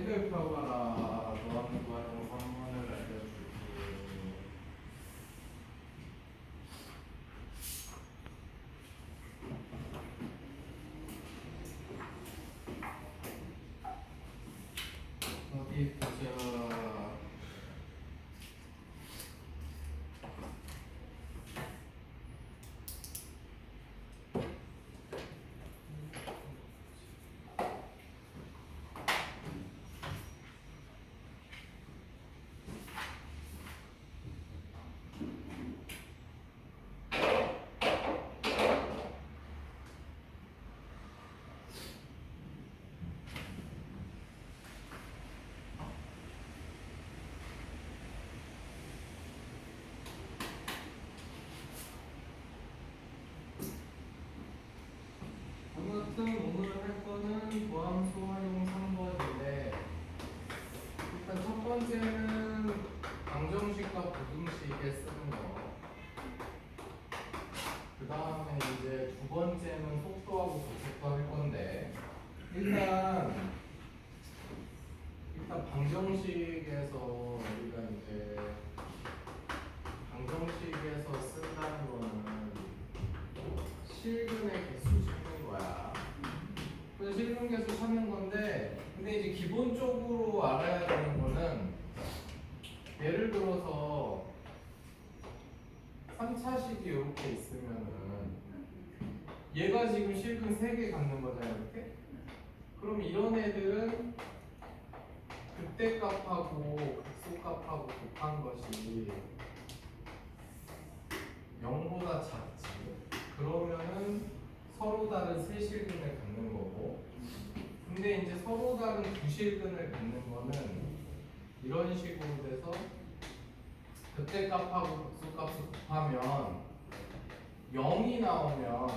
셀카봐라. 너하는 과정 3번을 알려줄게. 어디 보자. 아무튼 오늘 할 거는 보함수 활용 3번인데 일단 첫 번째는 방정식과 부등식에 쓰는 거. 그 다음에 이제 두 번째는 속도하고 고속도 할 건데 일단 방정식에서 우리가 이제 방정식에서 쓴다는 거는 실근의 개수 찾는 거야. 그래서 실근 개수 찾는 건데, 근데 이제 기본적으로 알아야 되는 거는 예를 들어서 3차식이 이렇게 있으면은 얘가 지금 실근 3개 갖는 거잖아요, 이렇게. 그럼 이런 애들은 그때 값하고 극소 값하고 곱한 것이 0보다 작지. 그러면은 서로 다른 세 실근을 갖는 거고, 근데 이제 서로 다른 두 실근을 갖는 거는 이런 식으로 돼서 그때 값하고 극소 값을 곱하면 0이 나오면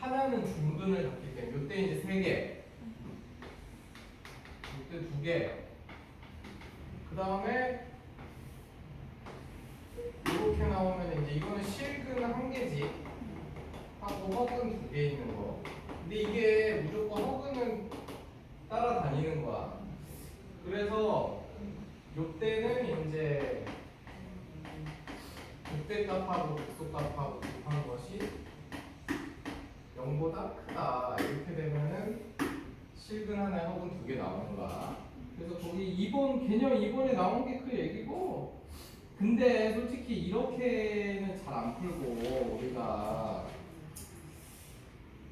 하나는 중근을 갖기 때문에 이때 이제 3개, 이때 2개, 그 다음에 이렇게 나오면 이제 이거는 실근 1개지 하고 허근 2개 있는 거. 근데 이게 무조건 허근은 따라다니는 거야. 그래서 요때는 이제 그때 값하고 극소 값하고 곱한 것이 0보다 크다. 이렇게 되면은 실근 하나에 허근 2개 나오는 거야. 그래서 거기 2번 개념 2번에 나온 게 그 얘기고, 근데 솔직히 이렇게는 잘 안 풀고 우리가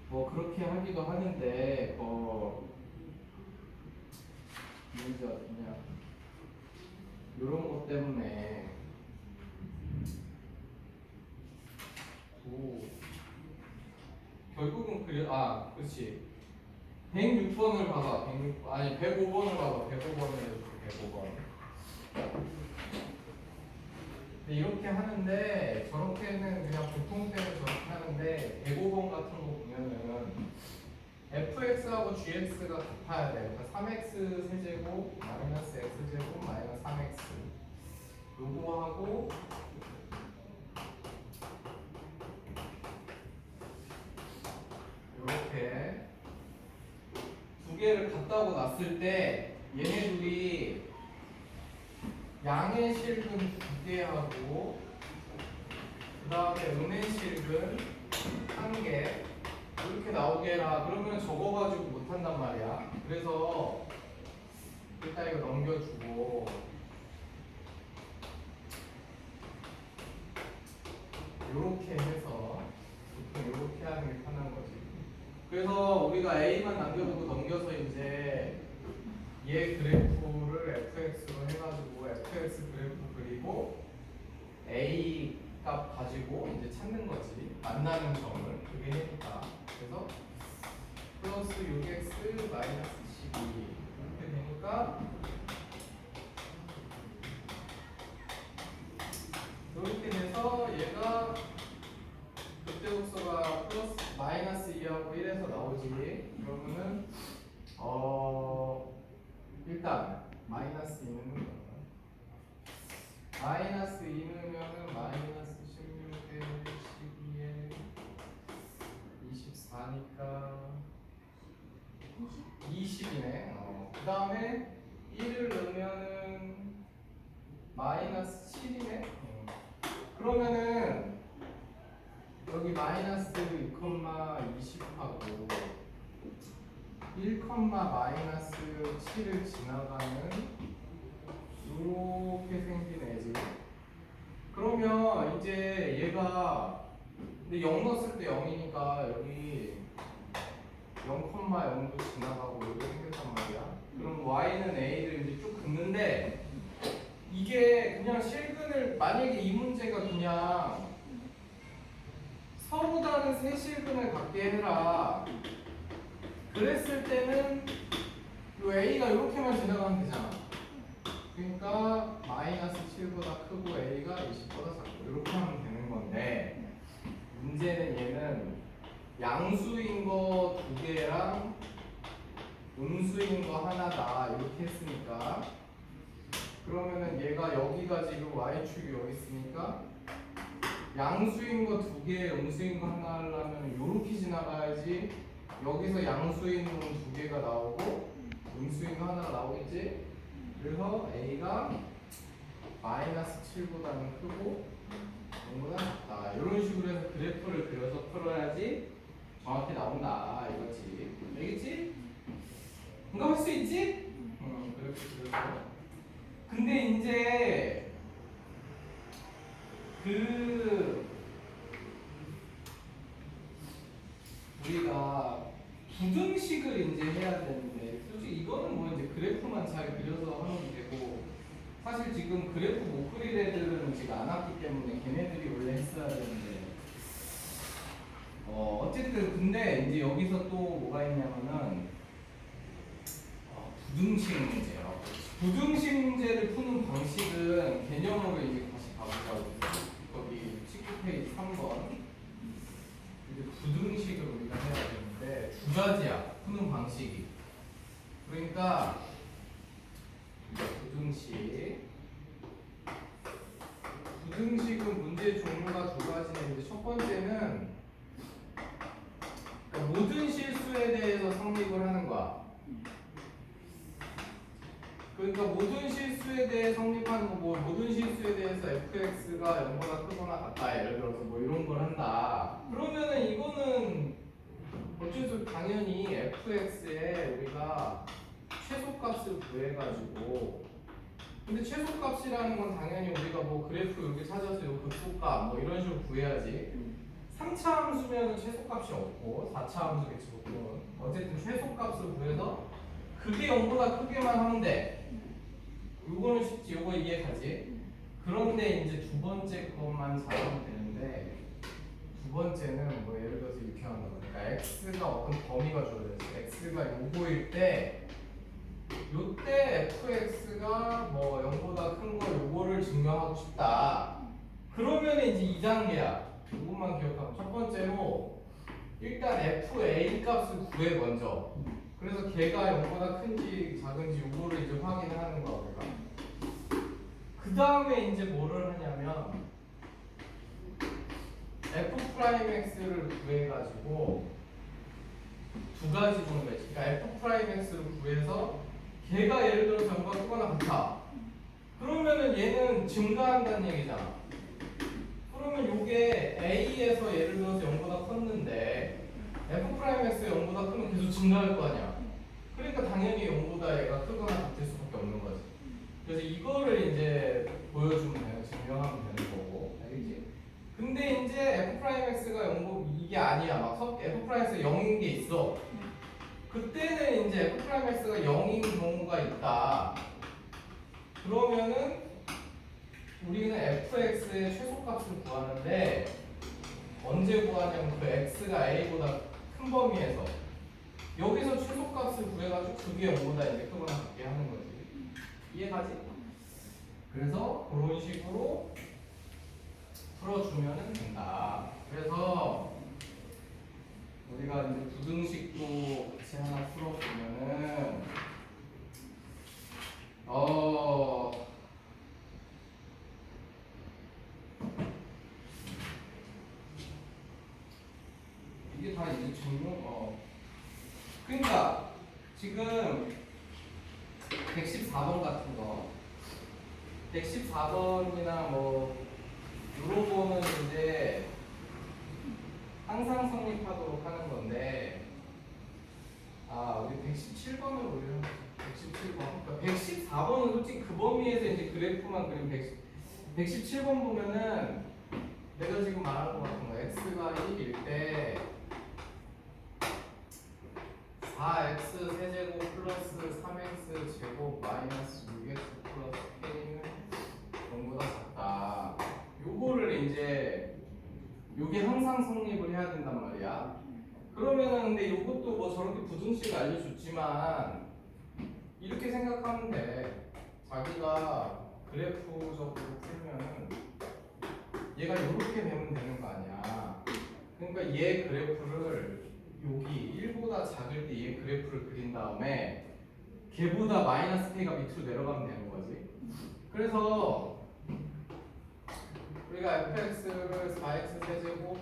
뭐 그렇게 하기도 하는데 문제 어디냐 이런 것 때문에 결국은 그렇지 106번을 봐봐. 105번을 봐봐. 105번을 해줄게. 105번. 근데 이렇게 하는데 저렇게는 그냥 보통 때는 저렇게 하는데 105번 같은 거 보면은 fx하고 gx가 같아야 돼. 그러니까 3x 세제곱 마이너스 x제곱 마이너스 3x 요거하고 이렇게 두 개를 갖다고 놨을 때 얘네 둘이 양의 실근 2개하고 그 다음에 음의 실근 1개 이렇게 나오게 해라. 그러면 적어가지고 못한단 말이야. 그래서 일단 이거 넘겨주고 이렇게 해서 보통 이렇게 하는 게 편한 거지. 그래서 우리가 A만 남겨두고 넘겨서 이제 얘 그래프를 fx로 해가지고 fx 그래프 그리고 A 값 가지고 이제 찾는 거지. 만나는 점을 그게 해니까. 그래서 플러스 6x 마이너스 12 이렇게 되니까 이렇게 돼서 얘가 그때 복수가 플러스 마이너스 2하고 1에서 나오지. 그러면은 일단 마이너스 2는 마이너스 2 넣으면은 마이너스 16에 12에 24니까 20이네. 그 다음에 1을 넣으면은 마이너스 7이네. 그러면은 여기 마이너스 2,20하고 1, 마이너스 7을 지나가는 이렇게 생긴 애지. 그러면 이제 얘가 근데 0 넣었을 때 0이니까 여기 0,0도 지나가고 이렇게 생겼단 말이야. 그럼 y는 a를 이제 쭉 긋는데 이게 그냥 실근을 만약에 이 문제가 그냥 서로 다른 세 실근을 갖게 해라. 그랬을 때는 이 a가 이렇게만 지나가면 되잖아. 그러니까 마이너스 7보다 크고 a가 20보다 작고 이렇게 하면 되는 건데 문제는 얘는 양수인 거 두 개랑 음수인 거 하나다 이렇게 했으니까 그러면은 얘가 여기가 지금 y축이 여기 있으니까 양수인 거 두 개, 음수인 거 하나 하려면 이렇게 지나가야지 여기서 양수인 건 두 개가 나오고 음수인 거 하나가 나오겠지? 그래서 a가 마이너스 7보다는 크고 0보다 작다 이런 식으로 해서 그래프를 그려서 풀어야지 정확히 나온다 이거지. 알겠지? 공감할 수 있지? 그래프 그려서 근데 이제 우리가 부등식을 이제 해야 되는데 솔직히 이거는 뭐 이제 그래프만 잘 그려서 하면 되고 사실 지금 그래프 못 그릴 애들은 지금 안 왔기 때문에 걔네들이 원래 했어야 되는데 어쨌든 근데 이제 여기서 또 뭐가 있냐면은 부등식 문제요. 부등식 문제를 푸는 방식은 개념으로 이제 다시 가보자고. 거기 19페이지 3번. 이제 부등식을 우리가 해야 되는데 두 가지야. 푸는 방식이. 그러니까 부등식. 부등식은 문제 종류가 두 가지인데 첫 번째는 그러니까 모든 실수에 대해서 성립을 하는 거야. 그러니까 모든 실수에 대해 성립하는 거, 뭐 모든 실수에 대해서 fx가 0보다 크거나 같다. 예를 들어서 뭐 이런 걸 한다. 그러면은 이거는 어쩔 수 없이 당연히 fx에 우리가 최소값을 구해가지고 근데 최소값이라는 건 당연히 우리가 뭐 그래프 이렇게 찾아서 요 극소값 뭐 이런 식으로 구해야지. 3차 함수면 최소값이 없고 4차 함수겠지 보통. 어쨌든 최소값을 구해서 그게 0보다 크게만 하면 돼. 요거는 쉽지. 요거 이해가지? 그런데 이제 두 번째 것만 잘하면 되는데 두 번째는 뭐 예를 들어서 이렇게 하는 거니까 그러니까 x가 어떤 범위가 주어졌어. x가 요거일 때 요때 fx가 뭐 0보다 큰 거 요거를 증명하고 싶다. 그러면 이제 2단계야. 이것만 기억하고 첫 번째로 일단 fa 값을 구해 먼저. 그래서 걔가 0보다 큰지 작은지 요거를 이제 확인하는 거야 우리가. 그 다음에 이제 뭐를 하냐면 f'x를 구해가지고 두 가지 정도 있지. 그러니까 f'x를 구해서 걔가 예를 들어서 0보다 크거나 같아. 그러면은 얘는 증가한다는 얘기잖아. 그러면 요게 a에서 예를 들어서 0보다 컸는데 f'x가 0보다 크면 계속 증가할 거 아니야. 그러니까 당연히 0보다 얘가 크거나 같을 수밖에 없는 거지. 그래서 이거를 이제 보여주면 돼요. 증명하면 되는 거고. 알겠지? 근데 이제 f'x가 0보 이게 아니야. 막 f'x가 0인 게 있어. 그때는 이제 f'x가 0인 경우가 있다. 그러면은 우리는 fx의 최소값을 구하는데 언제 구하냐면 그 x가 a보다 큰 범위에서 여기서 최소값을 구해가지고 그게 0보다 이제 크거나 같게 하는 거지. 이해가지? 그래서 그런 식으로 풀어주면 된다. 그래서 우리가 이제 부등식도 같이 하나 풀어보면은 이게 다 이제 그러니까 지금 114번 같은 거 114번이나 뭐 요런 거는 이제 항상 성립하도록 하는 건데 우리 117번을 올려 117번 그러니까 114번은 솔직히 그 범위에서 이제 그래프만 그리면 117번 보면은 내가 지금 말하는 것 같은 거 x가 1일 때 4x 세제곱 플러스 3x 제곱 마이너스 6x 플러스 k는 0보다 작다. 요거를 이제 요게 항상 성립을 해야 된단 말이야. 그러면은 근데 요것도 뭐 저렇게 부등식 알려줬지만 이렇게 생각하면 돼. 자기가 그래프적으로 풀면은 얘가 요렇게 되면 되는 거 아니야. 그러니까 얘 그래프를 여기 1보다 작을 때 얘 그래프를 그린 다음에 걔보다 마이너스 k가 밑으로 내려가면 되는 거지. 그래서 우리가 fx를 4x 세제곱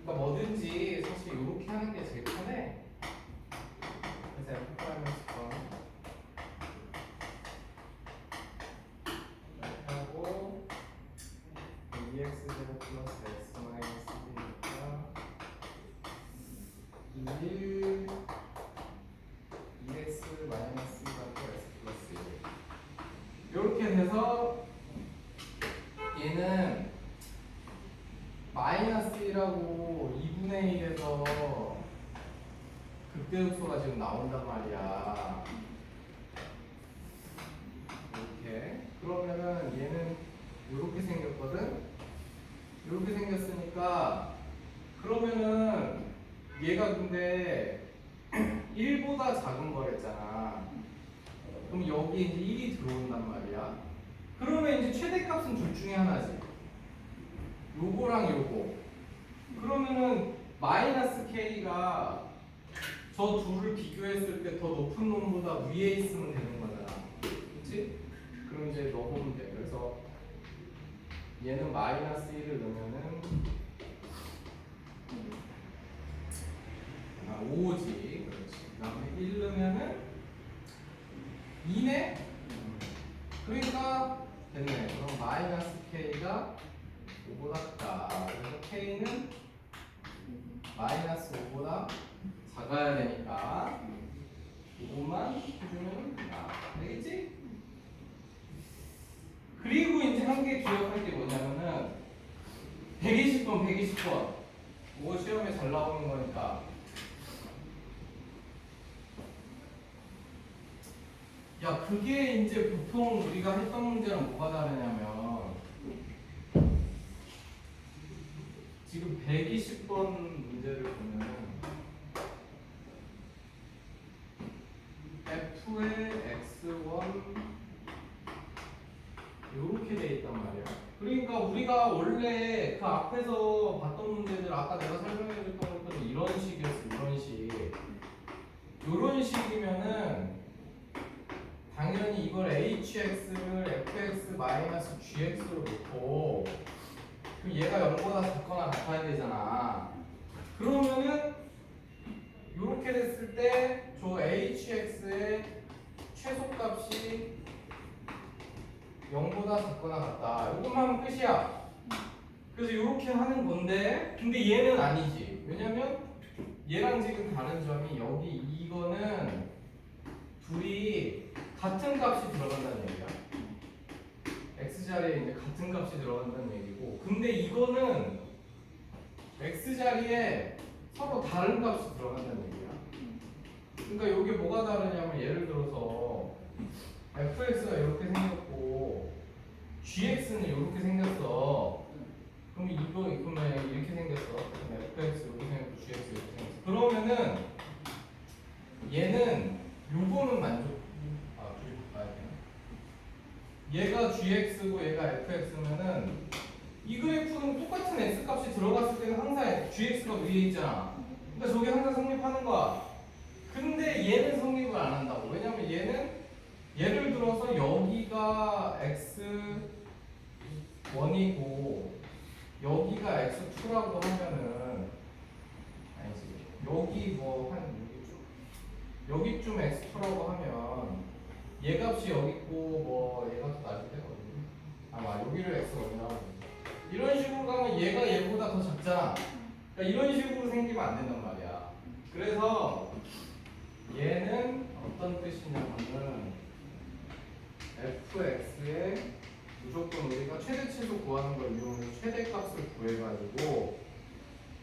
그러니까 뭐든지 사실 이렇게 하는 게 제일 편해. 그래서 f 마이너스 이렇게 하고 2x 제곱 플러스 x 마이너스 1이니까 1 2x 마이너스 1하고 x 플러스 1 이렇게 돼서 얘는 마이너스 1하고 2분의 1에서 극대흡소가 지금 나온단 말이야. 이렇게. 그러면은 얘는 이렇게 생겼거든? 이렇게 생겼으니까 그러면은 얘가 근데 1보다 작은 거랬잖아. 그럼 여기 이제 1이 들어온단 말이야. 그러면 이제 최대값은 둘 중에 하나지. 요거랑 요거. 그러면은 마이너스 k가 저 둘을 비교했을 때 더 높은 놈보다 위에 있으면 되는 거잖아. 그치? 그럼 이제 넣어보면 돼. 그래서 얘는 마이너스 1을 넣으면은 5지. 그렇지. 그 다음에 1 넣으면은 2네? 그러니까 됐네. 그럼 마이너스 k가 5보다 크다. 그래서 k는 마이너스 5보다 작아야 되니까 이것만 해주면 된다. 되겠지? 그리고 이제 한 개 기억할 게 뭐냐면은 120번, 120번. 이거 시험에 잘 나오는 거니까. 야, 그게 이제 보통 우리가 했던 문제랑 뭐가 다르냐면 지금 120번 문제를 보면은 f의 x1 이렇게 돼 있단 말이야. 그러니까 우리가 원래 그 앞에서 봤던 문제들 아까 내가 설명해 줬던 것들은 이런 식이었어. 이런 식. 이런 식이면은 당연히 이걸 hx를 fx-gx로 놓고 그럼 얘가 0보다 작거나 같아야 되잖아. 그러면은 이렇게 됐을 때 저 hx의 최소값이 0보다 작거나 같다. 이것만 하면 끝이야. 그래서 이렇게 하는 건데 근데 얘는 아니지. 왜냐면 얘랑 지금 다른 점이 여기 이거는 둘이 같은 값이 들어간다는 얘기야. x자리에 이제 같은 값이 들어간다는 얘기고 근데 이거는 x자리에 서로 다른 값이 들어간다는 얘기야. 그러니까 이게 뭐가 다르냐면 예를 들어서 fx가 이렇게 생겼고 gx는 이렇게 생겼어. 그럼 이거 그러면 이렇게 생겼어. 그럼 fx 이렇게 생겼고 gx 이렇게 생겼어. 그러면은 얘는 요거는 만족. 둘이 봐야 되나? 얘가 gx고 얘가 fx면은 이 그래프는 똑같은 x 값이 들어갔을 때는 항상 gx가 위에 있잖아. 그러니까 저게 항상 성립하는 거야. 근데 얘는 성립을 안 한다고. 왜냐면 얘는 예를 들어서 여기가 x1이고 여기가 x2라고 하면은 아니지. 여기 뭐 한 여기쯤 x2라고 하면 얘 값이 여기 있고 뭐 얘가 더 낮을 때가 어디지? 아마 여기를 x1이라고 하면 이런 식으로 가면 얘가 얘보다 더 작잖아. 그러니까 이런 식으로 생기면 안 된단 말이야. 그래서 얘는 어떤 뜻이냐면은 fx에 무조건 우리가 최대치수 구하는 걸 이용해서 최대값을 구해가지고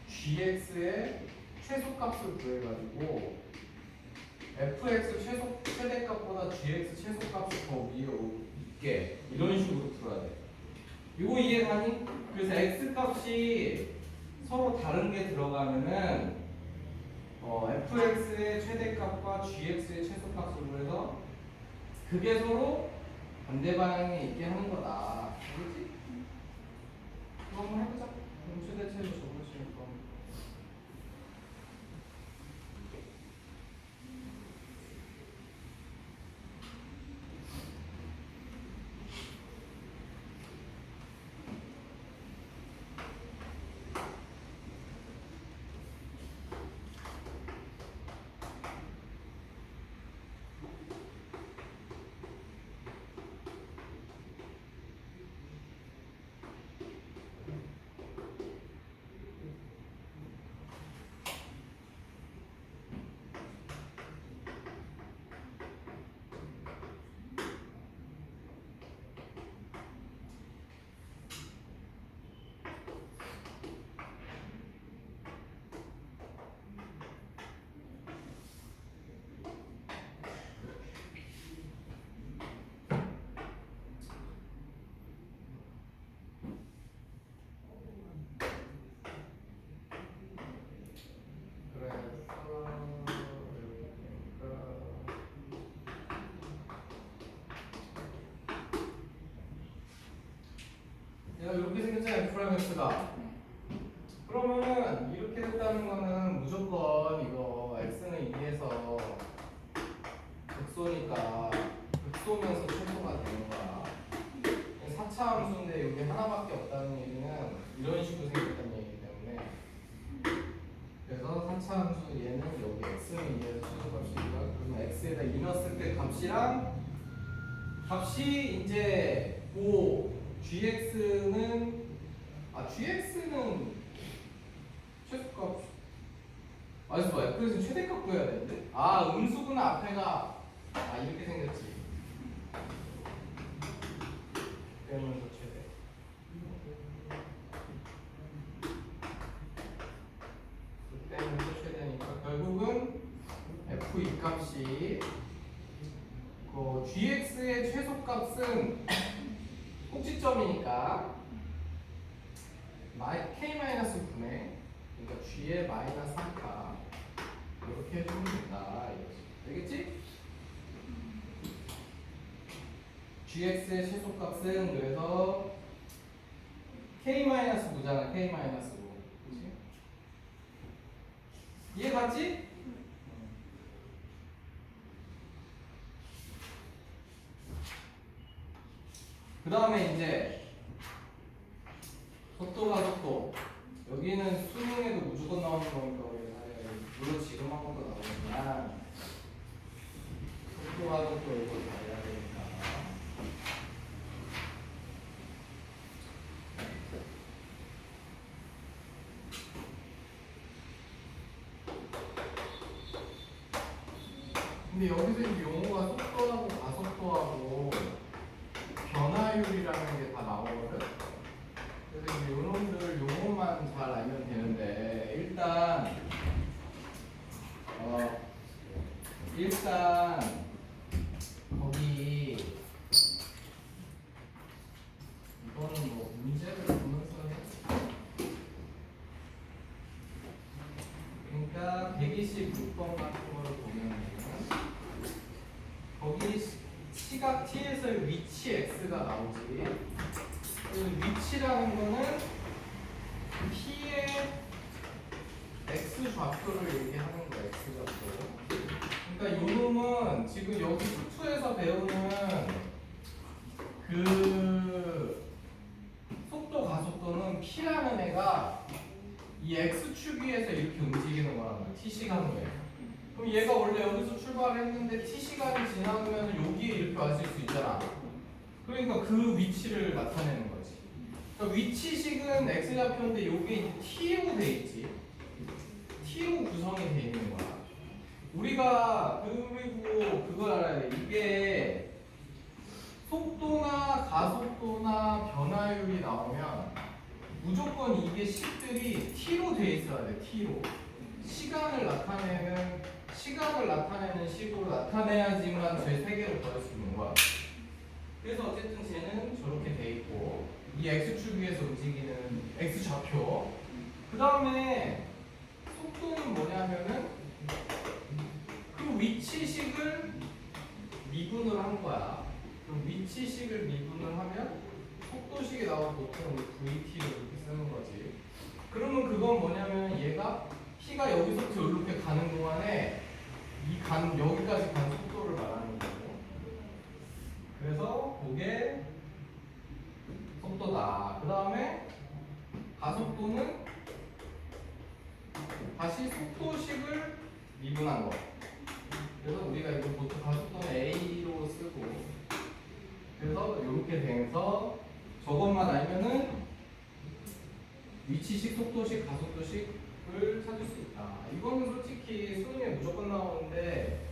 gx의 최소값을 구해가지고 fx 최대값보다 gx 최소값이 더 위에 있게 이런 식으로 풀어야 돼. 이거 이해가니? 그래서 x값이 서로 다른 게 들어가면은 fx의 최대값과 gx의 최소값으로 해서 그게 서로 반대 방향에 있게 하는 거다. 알겠지? 그거 한번 해보자. 그럼 최대치로 적으시니까. 얘가 이렇게 생겼잖아, F'가. 그러면은 이렇게 됐다는 거는 무조건 이거 x는 2에서 극소니까 극소면서 최소가 되는 거야. 4차 함수인데 여기 하나밖에 없다는 얘기는 이런 식으로 생겼다는 얘기이기 때문에 그래서 4차 함수 얘는 여기 x는 2에서 최소값이니까 그러면 x에다 2 넣었을 때 값이 이제 5 gx는 최소값 알았어. f에서 최대값 구해야 되는데 음수구나. 앞에가 이렇게 생겼지. 빼면서 최대 빼면서 최대니까 결국은 f2 값이 그 gx의 최소값은 꼭지점이니까 k-9네. 그러니까 g의 마이너스 3가 이렇게 해주면 된다. 알겠지? gx의 최소값은 그래서 k-9잖아. k-9. 그치? 이해 갔지? 그 다음에 이제 속도. 여기는 수능에도 무조건 나오는 거니까 물론 지금 한 번도 나오지만 속도 이거 다 해야 되니까. 근데 여기서 이 용어가 속도하고 가속도하고 변화율이라는 게 다 나오거든. 그래서 이놈들 용어만 잘 알면 되는데 일단 거기 이거는 뭐 문제를 보면서 해. 그러니까 126번 같은 거를 보면은 거기 시각 t에서의 위치 x가 나오지. 위치라는 거는 p의 x 좌표를 얘기하는 거야. x 좌표. 그러니까 이 놈은 지금 여기 수투에서 배우는 그 속도 가속도는 p라는 애가 이 x축 위에서 이렇게 움직이는 거란 말이야. t 시간후에. 그럼 얘가 원래 여기서 출발했는데 t 시간이 지나면 여기에 이렇게 왔을 수 있잖아. 그러니까 그 위치를 나타내는 거지. 그러니까 위치식은 x 좌표인데 여기 이제 t로 돼 있지. t로 구성이 돼 있는 거야. 우리가 그리고 그걸 알아야 돼. 이게 속도나 가속도나 변화율이 나오면 무조건 이게 식들이 t로 돼 있어야 돼. t로. 시간을 나타내는 식으로 나타내야지만 제 세 개를 구할 수 있는 거야. 그래서 어쨌든 쟤는 저렇게 돼 있고 이 x축 위에서 움직이는 x좌표. 그 다음에 속도는 뭐냐면은 그 위치식을 미분을 한 거야. 그럼 위치식을 미분을 하면 속도식이 나오면 보통 우리 VT를 이렇게 쓰는 거지. 그러면 그건 뭐냐면 얘가 P가 여기서부터 이렇게 가는 동안에 여기까지 간 속도를 말하는 거고. 그래서 그게 속도다. 그 다음에 가속도는 다시 속도식을 미분한 거. 그래서 우리가 이거 보통 가속도는 A로 쓰고, 그래서 이렇게 돼서 저것만 알면은 위치식, 속도식, 가속도식을 찾을 수 있다. 이거는 솔직히 수능에 무조건 나오는데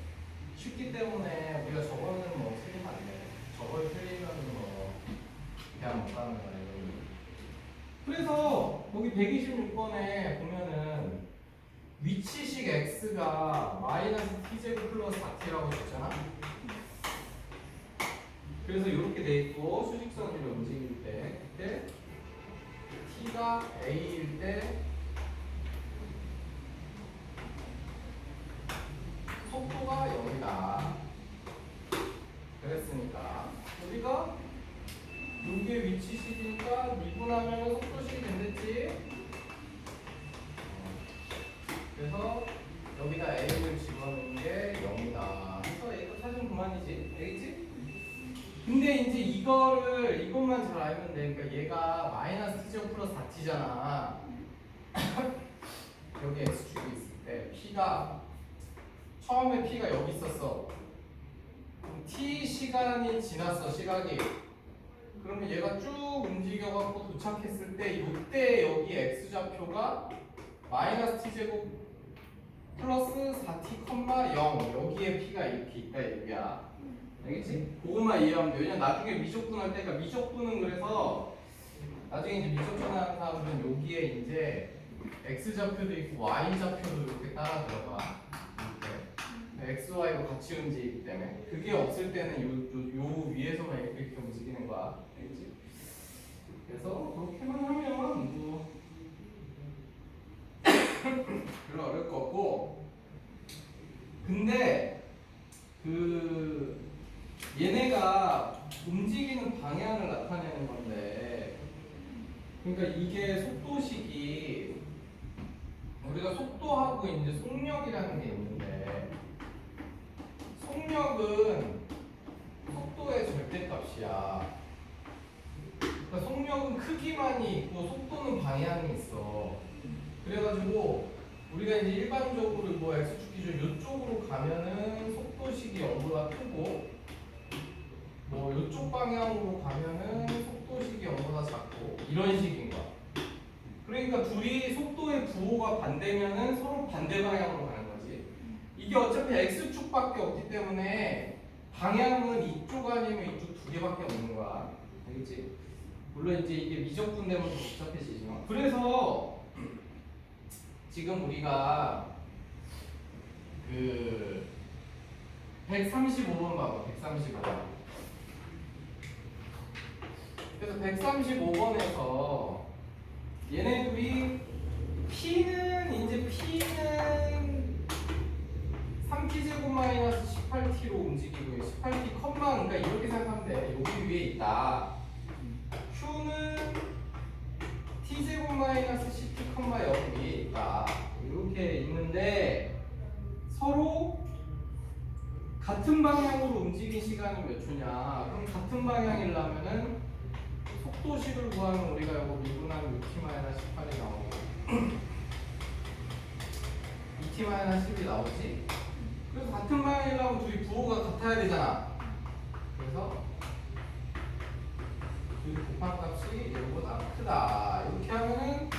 쉽기 때문에 우리가 저거는 뭐 틀리면 안 돼. 저걸 틀리면 뭐 그냥 못 가는 거야. 이거는. 그래서 여기 126번에 보면은 위치식 x가 마이너스 t제곱 플러스 4t라고 했잖아. 그래서 이렇게 돼 있고 수직선을 움직일 때 그때 t가 a일 때 속도가 0이다. 그랬으니까 우리가 요게 위치식이니까 미분하면 속도식이 된댔지. 그래서 여기다 a를 집어넣는 게 0이다. 그래서 얘도 찾으면 그만이지. 알겠지? 근데 이제 이것만 잘 알면 돼. 그러니까 얘가 마이너스 t제곱 플러스 4t잖아. 여기 x축이 있을 때 처음에 p가 여기 있었어. 그럼 t 시간이 지났어. 시각이. 그러면 얘가 쭉 움직여갖고 도착했을 때 이때 여기 x좌표가 마이너스 t제곱 플러스 4t, 0 여기에 p가 이렇게 있다 얘기야. 알겠지? 그것만 이해하면 돼. 왜냐면 나중에 미적분할 때, 그러니까 미적분은 그래서 나중에 이제 미적분하는 사람들은 여기에 이제 x좌표도 있고 y좌표도 이렇게 따라 들어가. 이렇게 x, y가 같이 움직이기 때문에 그게 없을 때는 요 위에서만 이렇게 움직이는 거야. 알겠지? 그래서 그렇게만 하면 뭐 별로 어려울 거 없고. 근데 얘네가 움직이는 방향을 나타내는 건데, 그러니까 이게 속도식이 우리가 속도하고 이제 속력이라는 게 있는데, 속력은 속도의 절대값이야. 그러니까 속력은 크기만이 있고 속도는 방향이 있어. 그래가지고 우리가 이제 일반적으로 뭐 x축 기준 이쪽으로 가면은 속도식이 0보다 크고, 뭐 이쪽 방향으로 가면은 속도식이 0보다 작고 이런 식인 거야. 그러니까 둘이 속도의 부호가 반대면은 서로 반대 방향으로 가는 거지. 이게 어차피 x축밖에 없기 때문에 방향은 이쪽 아니면 이쪽 두 개밖에 없는 거야. 알겠지? 물론 이제 이게 미적분 되면 더 복잡해지지만. 그래서 지금 우리가 135번 봐봐. 135번. 그래서 135번에서 얘네들이 P는 3t제곱 마이너스 18t로 움직이고 18t 컴마, 그러니까 이렇게 생각하면 돼. 여기 위에 있다. Q는 t제곱 마이너스 10t 컴마 0 위에 있다. 이렇게 있는데 서로 같은 방향으로 움직인 시간은 몇 초냐? 그럼 같은 방향이려면은 속도식을 구하면 우리가 이거 미분하면 6t-18이 나오고 2t-10이 나오지? 그래서 같은 방향이라면 둘이 부호가 같아야 되잖아. 그래서 둘이 곱한 값이 얘보다 크다. 이렇게 하면은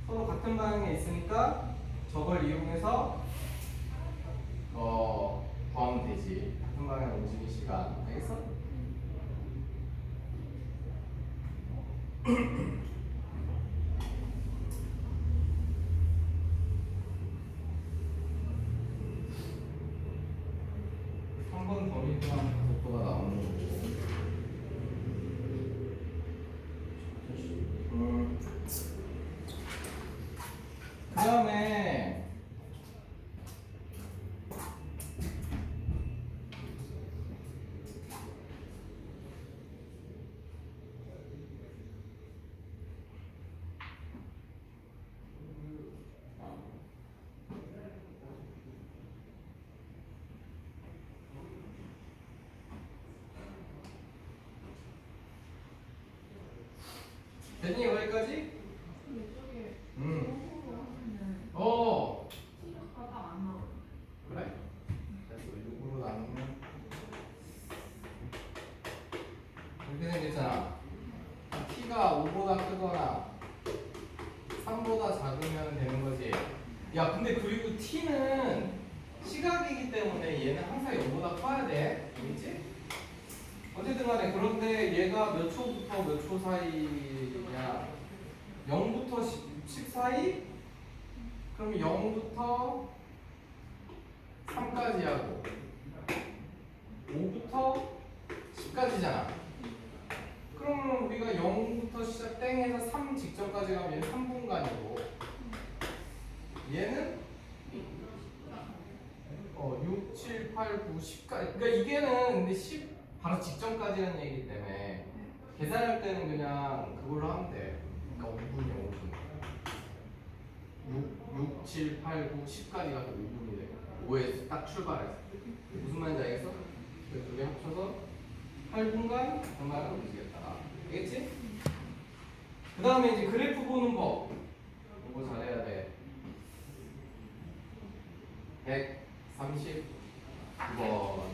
서로 같은 방향에 있으니까 저걸 이용해서 구하면 되지. 같은 방향 움직일 시간. 알겠어? 한 번 더 밀면 속도가 나오는 거고. 그 다음에 됐니 여기까지? 그래. 그래서 6으로 나누면 이렇게 생겼잖아. t가 5보다 크거나 3보다 작으면 되는 거지. 야 근데 그리고 t는 시각이기 때문에 얘는 항상 0보다 커야 돼. 알겠지? 어쨌든 간에 그런데 얘가 몇 초부터 몇 초 사이냐? 0부터 10 사이? 그럼 0부터 3까지 하고 5부터 10까지잖아. 그러면 우리가 0부터 시작 땡해서 3 직전까지 가면 얘는 3분간이고 얘는 6, 7, 8, 9, 10까지. 그러니까 이게는 근데 10 바로 직전까지라는 얘기기 때문에 계산할 때는 그냥 그걸로 하면 돼. 그러니까 5분이야 5분. 6, 7, 8, 9, 10까지 가서 5분이 돼. 5에서 딱 출발해서. 무슨 말인지 알겠어? 그래서 둘이 합쳐서 8분간 정말을 움직였다. 알겠지? 그 다음에 이제 그래프 보는 법. 이거 잘해야 돼. 139번.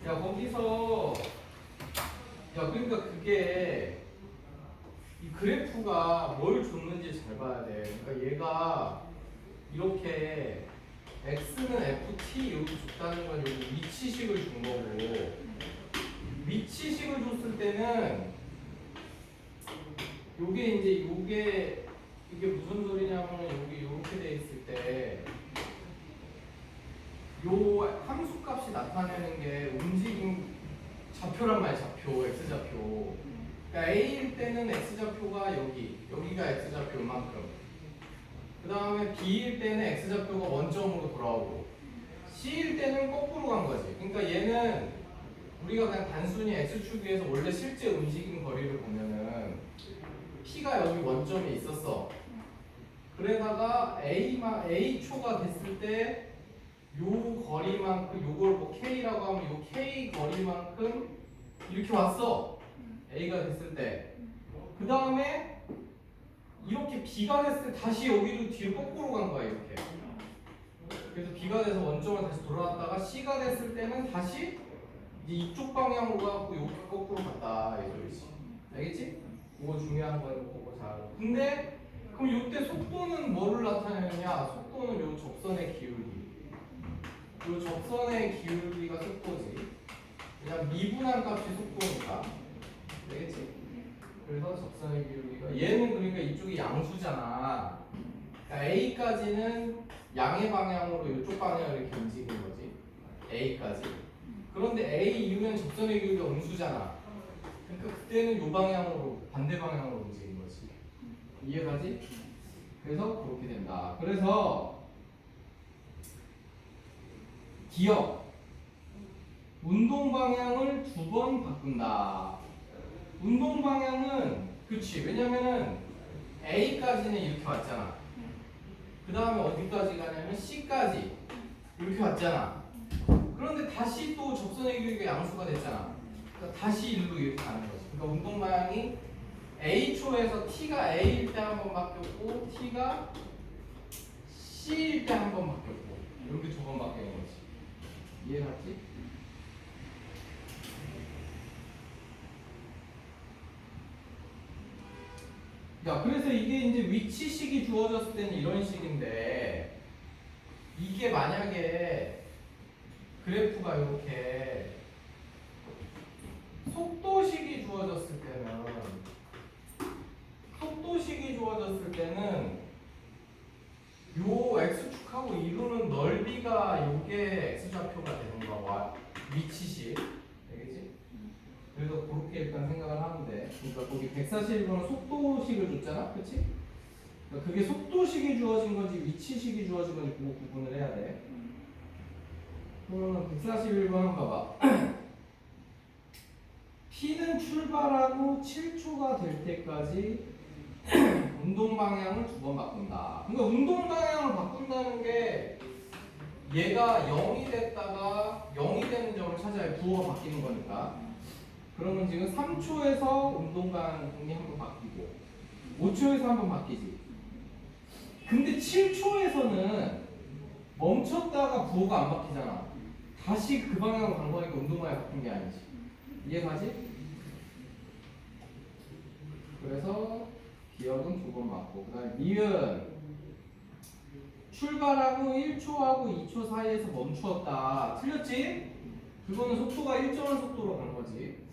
야 거기서 그러니까 그게 이 그래프가 뭘 줬는지 잘 봐야 돼. 그러니까 얘가 이렇게 x는 ft 이렇게 줬다는 건 여기 위치식을 준 거고 위치식을 줬을 때는 요게 이제 이게 무슨 소리냐면 여기 이렇게 돼 있을 때 요 함수값이 나타내는 게 움직임 좌표란 말이야. 좌표, x좌표. 그러니까 A일 때는 x좌표가 여기가 x좌표 이만큼. 그 다음에 B일 때는 x좌표가 원점으로 돌아오고 C일 때는 거꾸로 간 거지. 그러니까 얘는 우리가 그냥 단순히 x축에서 원래 실제 움직임 거리를 보면은 P가 여기 원점에 있었어. 그러다가 A초가 됐을 때 요 거리만큼 요걸 뭐 K라고 하면 요 K 거리만큼 이렇게 왔어. A가 됐을 때. 그 다음에 이렇게 B가 됐을 때 다시 여기로 뒤로 거꾸로 간 거야 이렇게. 그래서 B가 돼서 원점을 다시 돌아왔다가 C가 됐을 때는 다시 이제 이쪽 방향으로 가고 여기 거꾸로 갔다 이 소리지. 알겠지? 그거 중요한 거니까 그거 잘. 근데 그럼 이때 속도는 뭐를 나타내느냐? 속도는 요 접선의 기울기. 요 접선의 기울기가 속도지. 그냥 미분한 값이 속도니까. 알겠지? 그래서 접선의 기울기가 얘는 그러니까 이쪽이 양수잖아. 그러니까 A까지는 양의 방향으로 이쪽 방향으로 이렇게 움직이는 거지. A까지. 그런데 A 이후엔 접선의 기울기가 음수잖아. 그러니까 그때는 요 방향으로 반대 방향으로 움직이는 거지. 이해가지? 그래서 그렇게 된다. 그래서 기억 운동 방향을 2번 바꾼다. 운동 방향은 그치. 왜냐면은 A까지는 이렇게 왔잖아. 그 다음에 어디까지 가냐면 C까지 이렇게 왔잖아. 그런데 다시 또 접선의 기울기가 양수가 됐잖아. 그러니까 다시 일로 이렇게 가는 거지. 그러니까 운동 방향이 A초에서 T가 A일 때 한 번 바뀌었고 T가 C일 때 한 번 바뀌었고 이렇게 두 번 바뀌는 거지. 이해갔지? 야, 그래서 이게 이제 위치식이 주어졌을 때는 이런 식인데 이게 만약에 그래프가 이렇게 속도식이 주어졌을 때는 요 x축하고 이루는 넓이가 요게 x좌표가 되는 거야. 위치식. 되겠지? 그래서 그렇게 일단 생각을 하면 돼. 그러니까 거기 141번은 속도식을 줬잖아? 그치? 그러니까 그게 속도식이 주어진 건지 위치식이 주어진 건지 그거 구분을 해야 돼. 그러면 141번 한번 봐봐. P는 출발하고 7초가 될 때까지 운동 방향을 두 번 바꾼다. 그러니까 운동 방향을 바꾼다는 게 얘가 0이 됐다가 0이 되는 점을 찾아야 부호가 바뀌는 거니까. 그러면 지금 3초에서 운동 방향이 한 번 바뀌고 5초에서 한 번 바뀌지. 근데 7초에서는 멈췄다가 부호가 안 바뀌잖아. 다시 그 방향으로 간 거니까 운동 방향이 바뀐 게 아니지. 이해가지? 그래서 기억은 두 번 맞고, 그 다음에 니은 출발하고 1초하고 2초 사이에서 멈추었다. 틀렸지? 그거는 속도가 일정한 속도로 간 거지.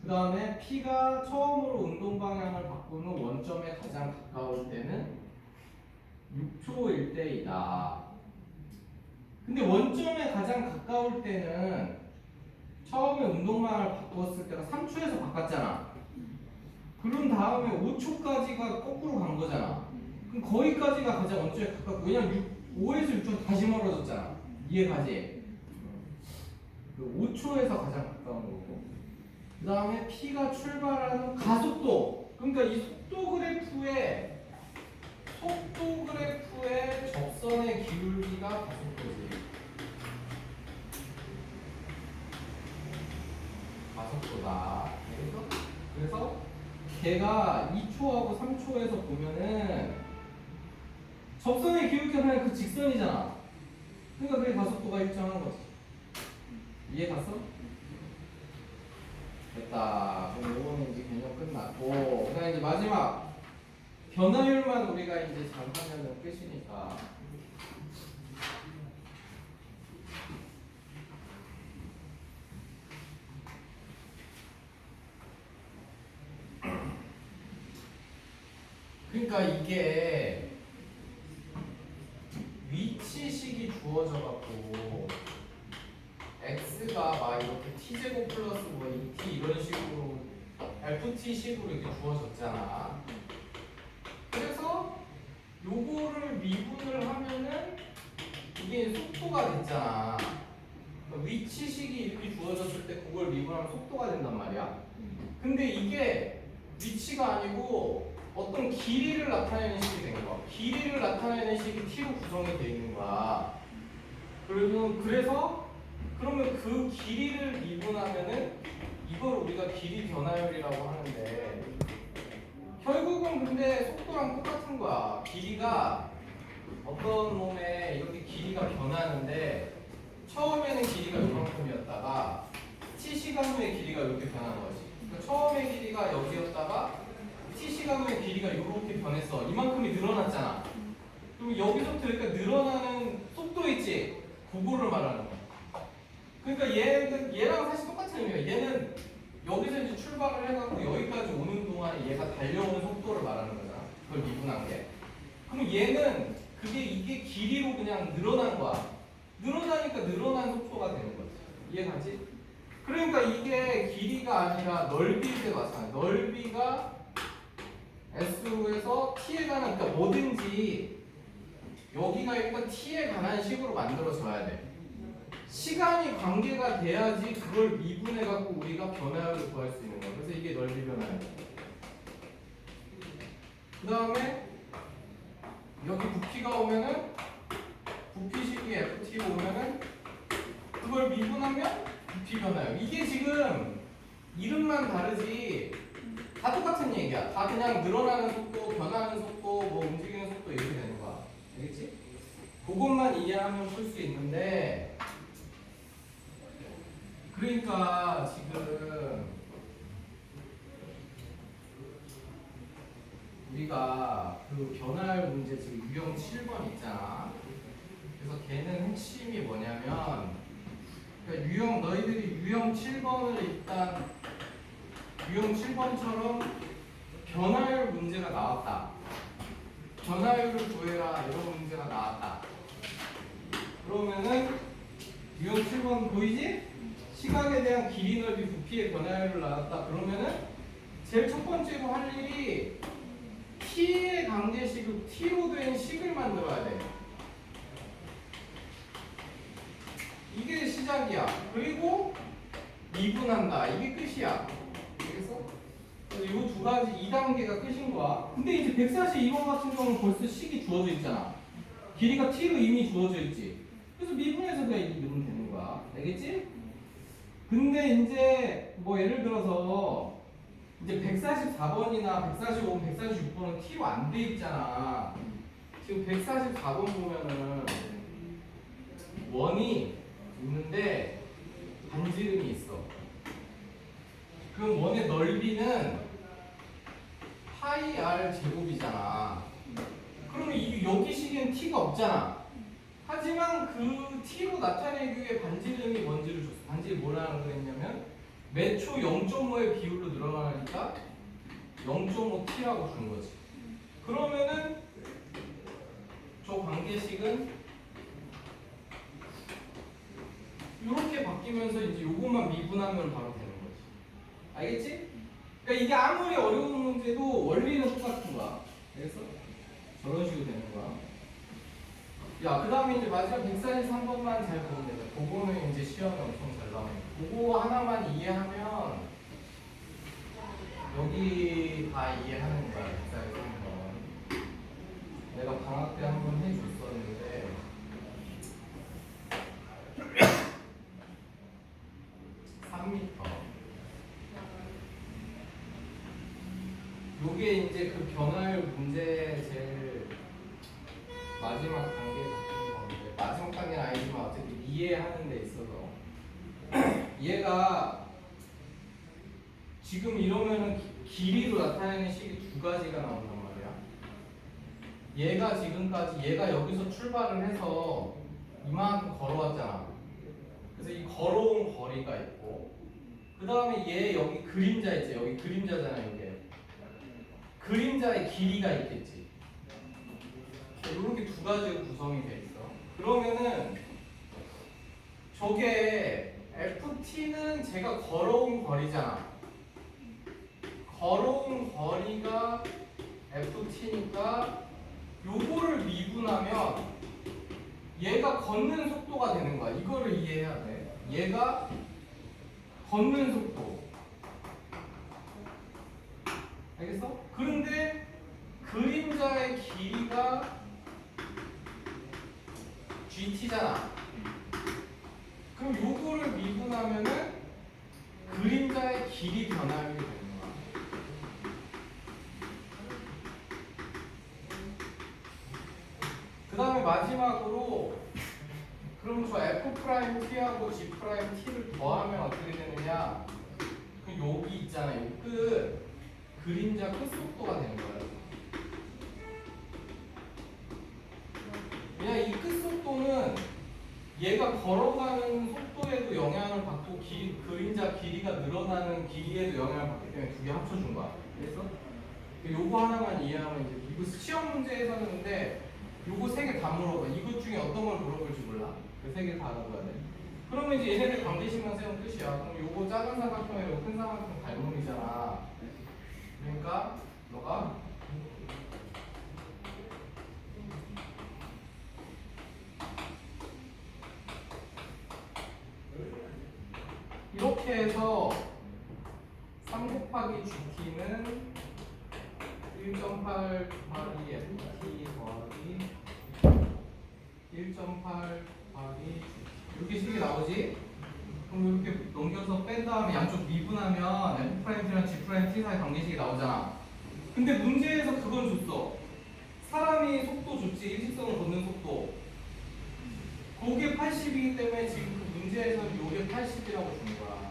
그 다음에 P가 처음으로 운동 방향을 바꾸는 원점에 가장 가까울 때는 6초일 때이다. 근데 원점에 가장 가까울 때는 처음에 운동 방향을 바꿨을 때가 3초에서 바꿨잖아. 그런 다음에 5초까지가 거꾸로 간 거잖아. 그럼 거기까지가 가장 원점에 가깝고, 왜냐면 5에서 6초 다시 멀어졌잖아. 이해가지? 5초에서 가장 가까운 거고. 그 다음에 P가 출발하는 가속도. 그러니까 이 속도 그래프의 접선의 기울기가 가속도지. 가속도다. 그래서 걔가 2초하고 3초에서 보면은 접선의 기울기가 그냥 그 직선이잖아. 그러니까 그게 가속도가 일정한 거지. 이해 갔어? 됐다. 그럼 요거는 이제 개념 끝났고, 그다음 이제 마지막 변화율만 우리가 이제 잘 하면은 끝이니까. 그러니까 이게 위치식이 주어져 갖고 x가 막 이렇게 t제곱 플러스 뭐 2t 이런 식으로 ft식으로 이렇게 주어졌잖아. 그래서 요거를 미분을 하면은 이게 속도가 됐잖아. 그러니까 위치식이 이렇게 주어졌을 때 그걸 미분하면 속도가 된단 말이야. 근데 이게 위치가 아니고 어떤 길이를 나타내는 식이 된 거야. 길이를 나타내는 식이 t로 구성이 되어 있는 거야. 그래서 그러면 그 길이를 미분하면은 이걸 우리가 길이 변화율이라고 하는데, 결국은 근데 속도랑 똑같은 거야. 길이가 어떤 놈에 이렇게 길이가 변하는데 처음에는 길이가 이만큼이었다가 t 시간 후에 길이가 이렇게 변한 거지. 그러니까 처음에 길이가 여기였다가 t 시간 후에 길이가 이렇게 변했어. 이만큼이 늘어났잖아. 그럼 여기서부터 이렇게 늘어나는 속도 있지? 그거를 말하는 거야. 그러니까 얘랑 사실 똑같은 의미야. 얘는 여기서 이제 출발을 해갖고 여기까지 오는 동안에 얘가 달려오는 속도를 말하는 거잖아. 그걸 미분한 게. 그럼 얘는 이게 길이로 그냥 늘어난 거야. 늘어나니까 늘어난 속도가 되는 거지. 이해가지? 그러니까 이게 길이가 아니라 넓이일 때 마찬가지야. 넓이가 S에서 T에 관한, 그러니까 뭐든지 여기가 일단 T에 관한 식으로 만들어져야 돼. 시간이 관계가 돼야지 그걸 미분해갖고 우리가 변화율을 구할 수 있는 거야. 그래서 이게 넓이 변화율. 그 다음에 여기 부피가 오면은 부피식이 FT가 오면은 그걸 미분하면 부피 변화율. 이게 지금 이름만 다르지 다 똑같은 얘기야. 다 그냥 늘어나는 속도, 변하는 속도, 뭐 움직이는 속도 이렇게 되는 거야. 알겠지? 그것만 이해하면 풀 수 있는데, 그러니까 지금 우리가 그 변화율 문제 지금 유형 7번 있잖아. 그래서 걔는 핵심이 뭐냐면, 그러니까 너희들이 유형 7번을 일단 유형 7번처럼 변화율 문제가 나왔다. 변화율을 구해라 이런 문제가 나왔다. 그러면은 유형 7번 보이지? 시각에 대한 길이, 넓이, 부피의 변화율을 나왔다. 그러면은 제일 첫 번째로 할 일이 t의 관계식을 t로 된 식을 만들어야 돼. 이게 시작이야. 그리고 미분한다. 이게 끝이야. 알겠어? 그래서 이 두 가지 2단계가 끝인 거야. 근데 이제 142번 같은 경우는 벌써 식이 주어져 있잖아. 길이가 t로 이미 주어져 있지. 그래서 미분해서 그냥 이렇게 넣으면 되는 거야. 알겠지? 근데 이제 뭐 예를 들어서 이제 144번이나 145번, 146번은 t로 안 돼 있잖아. 지금 144번 보면은 원이 있는데 반지름이 있어. 그럼 원의 넓이는 파이 r 제곱이잖아. 그러면 여기 식엔 t가 없잖아. 하지만 그 t로 나타내기 위해 반지름이 뭔지를 줬어. 반지름이 뭐라는 거였냐면 매초 0.5의 비율로 늘어나니까 0.5t라고 준 거지. 그러면은 저 관계식은 이렇게 바뀌면서 이제 요것만 미분하면 바로 되는 거지. 알겠지? 그러니까 이게 아무리 어려운 문제도 원리는 똑같은 거야. 알겠어? 저런 식으로 되는 거야. 야, 그 다음에 이제 마지막 143번만 잘 보면 돼. 그거는 이제 시험에 엄청 잘 나와요. 그거 하나만 이해하면 여기 다 이해하는 거야. 143번. 내가 방학 때 한번 해줬었는데 3m. 요게 이제 그 변화율 문제 제일 마지막 단계 같은 건데, 마지막 단계는 아니지만 어쨌든 이해하는 데 있어서 얘가 지금 이러면은 길이로 나타내는 식이 두 가지가 나온단 말이야. 얘가 지금까지 얘가 여기서 출발을 해서 이만큼 걸어왔잖아. 그래서 이 걸어온 거리가 있고, 그 다음에 얘 여기 그림자 있지. 여기 그림자잖아. 이게 그림자의 길이가 있겠지. 이렇게 두 가지로 구성이 돼 있어. 그러면은 저게 FT는 제가 걸어온 거리잖아. 걸어온 거리가 FT니까 요거를 미분하면 얘가 걷는 속도가 되는 거야. 이거를 이해해야 돼. 얘가 걷는 속도. 알겠어? 그런데 그림자의 길이가 GT잖아. 그럼 요거를 미분하면은 그림자의 길이 변화율이 되는 거야. 그 다음에 마지막으로 그럼 저 F'T하고 G'T를 더하면 어떻게 되느냐? 그 여기 있잖아. 요 끝. 그림자 끝 속도가 되는 거예요. 그냥 이 끝 속도는 얘가 걸어가는 속도에도 영향을 받고 그림자 길이가 늘어나는 길이에도 영향을 받기 때문에 두 개 합쳐준 거야. 그래서 요거 하나만 이해하면 이제 이거 시험 문제에서는 근데 요거 세 개 다 물어봐. 이것 중에 어떤 걸 물어볼지 몰라. 그 세 개 다 알아봐야 돼. 그러면 이제 얘네들 관계식만 세우면 끝이야. 그럼 요거 작은 삼각형이고 큰 삼각형 닮음이잖아. 그러니까 너가 이렇게 해서 3 곱하기 GT는 1.8 곱하기 FT 더하기 1.8 곱하기 GT 이렇게 식이 나오지? 그럼 이렇게 넘겨서 뺀 다음에 양쪽 미분하면 F'T랑 G' T 사이 관계식이 나오잖아. 근데 문제에서 그건 줬어. 사람이 속도 줬지, 일직선을 걷는 속도. 그게 80이기 때문에 지금 그 문제에서는 이게 80이라고 준 거야.